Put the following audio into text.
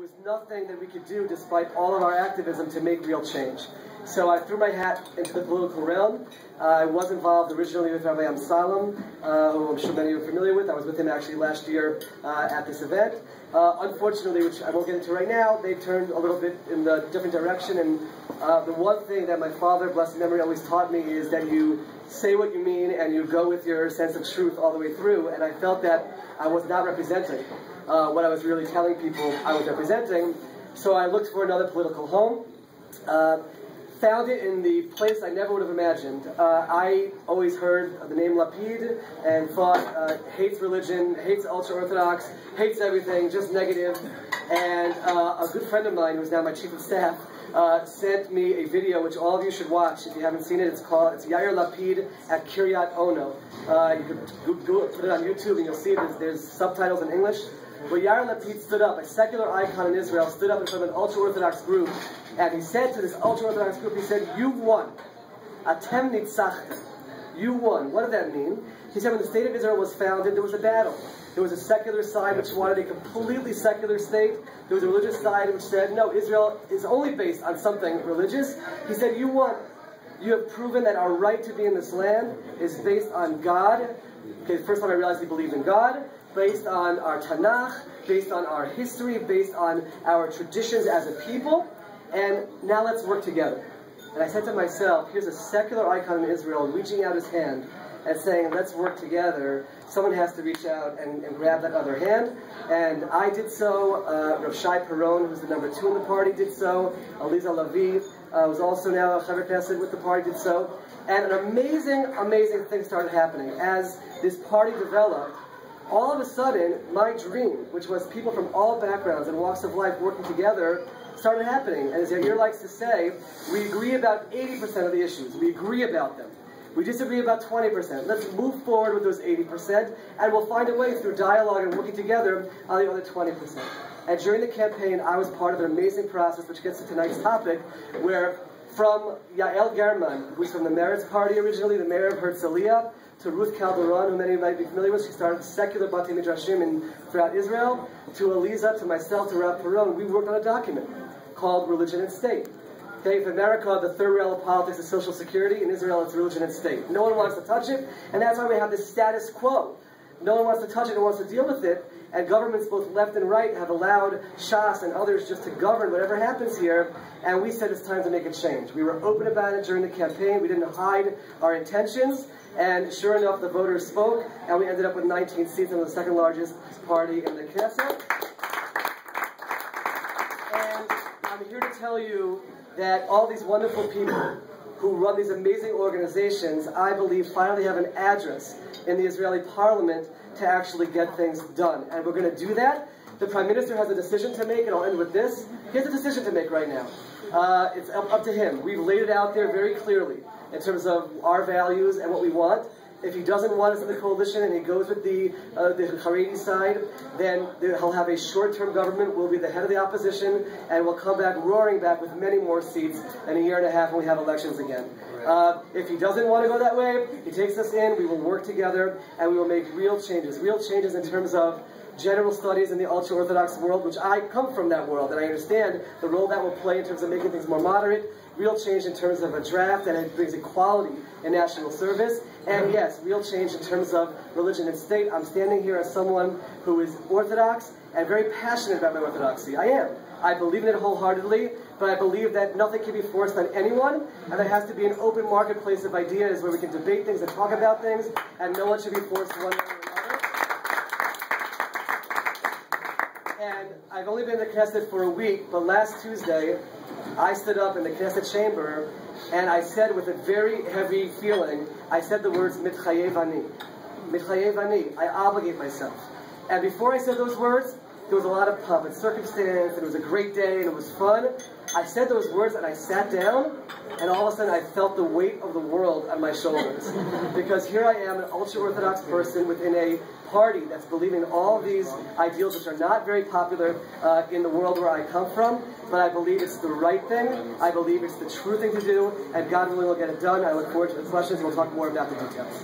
was nothing that we could do, despite all of our activism, to make real change. So I threw my hat into the political realm. I was involved originally with Rabbi Amsalem, who I'm sure many of you are familiar with. I was with him actually last year at this event. Unfortunately, which I won't get into right now, they turned a little bit in the different direction. And the one thing that my father, blessed memory, always taught me is that you say what you mean and you go with your sense of truth all the way through. And I felt that I was not representing what I was really telling people I was representing. So I looked for another political home. Found it in the place I never would have imagined. I always heard the name Lapid and thought hates religion, hates ultra-Orthodox, hates everything, just negative. And a good friend of mine, who's now my chief of staff, sent me a video which all of you should watch if you haven't seen it. It's Yair Lapid at Kiryat Ono. You can put it on YouTube and you'll see it. There's subtitles in English. But Yair Lapid stood up, a secular icon in Israel, stood up in front of an ultra-Orthodox group, and he said to this ultra-Orthodox group, he said, "You've won. Atem nitzachtem. You won." What did that mean? He said when the state of Israel was founded, there was a battle. There was a secular side which wanted a completely secular state. There was a religious side which said, no, Israel is only based on something religious. He said, "You won. You have proven that our right to be in this land is based on God." Okay, the first time I realized he believed in God. Based on our Tanakh, based on our history, based on our traditions as a people, and now let's work together. And I said to myself, here's a secular icon in Israel reaching out his hand and saying, let's work together. Someone has to reach out and grab that other hand. And I did so. Rav Shai Peron, who's the number 2 in the party, did so. Aliza Laviv, who's also now a Chaver Knesset with the party, did so. And an amazing, amazing thing started happening. As this party developed, all of a sudden, my dream, which was people from all backgrounds and walks of life working together, started happening. And as Yair likes to say, we agree about 80% of the issues. We agree about them. We disagree about 20%. Let's move forward with those 80%, and we'll find a way through dialogue and working together on the other 20%. And during the campaign, I was part of an amazing process, which gets to tonight's topic, where from Yael German, who's from the Meretz Party originally, the mayor of Herzliya, to Ruth Calderon, who many of you might be familiar with. She started secular Batei Midrashim throughout Israel. To Aliza, to myself, to Rav Peron, we worked on a document called Religion and State. Okay, for America, the third rail of politics is social security. In Israel, it's religion and state. No one wants to touch it, and that's why we have this status quo. No one wants to touch it, no one wants to deal with it, and governments both left and right have allowed Shas and others just to govern whatever happens here, and we said it's time to make a change. We were open about it during the campaign. We didn't hide our intentions. And sure enough, the voters spoke, and we ended up with 19 seats and the second largest party in the Knesset. And I'm here to tell you that all these wonderful people who run these amazing organizations, I believe, finally have an address in the Israeli parliament to actually get things done. And we're going to do that. The Prime Minister has a decision to make, and I'll end with this. He has a decision to make right now. It's up to him. We've laid it out there very clearly in terms of our values and what we want. If he doesn't want us in the coalition and he goes with the Haredi side, then he'll have a short-term government. We'll be the head of the opposition, and we'll come back roaring back with many more seats in a year and a half when we have elections again. If he doesn't want to go that way, he takes us in, we will work together, and we will make real changes in terms of general studies in the ultra-Orthodox world, which I come from that world, and I understand the role that will play in terms of making things more moderate, real change in terms of a draft, and it brings equality in national service, and yes, real change in terms of religion and state. I'm standing here as someone who is Orthodox and very passionate about my Orthodoxy. I am. I believe in it wholeheartedly, but I believe that nothing can be forced on anyone, and there has to be an open marketplace of ideas where we can debate things and talk about things, and no one should be forced one way or another. And I've only been in the Knesset for a week, but last Tuesday, I stood up in the Knesset chamber, and I said with a very heavy feeling, I said the words, Mitchayev ani. Mitchayev ani. I obligate myself. And before I said those words, there was a lot of pomp and circumstance, and it was a great day, and it was fun. I said those words, and I sat down, and all of a sudden I felt the weight of the world on my shoulders. Because here I am, an ultra-Orthodox person within a party that's believing all these ideals which are not very popular in the world where I come from, but I believe it's the right thing, I believe it's the true thing to do, and God willing will get it done. I look forward to the questions, and we'll talk more about the details.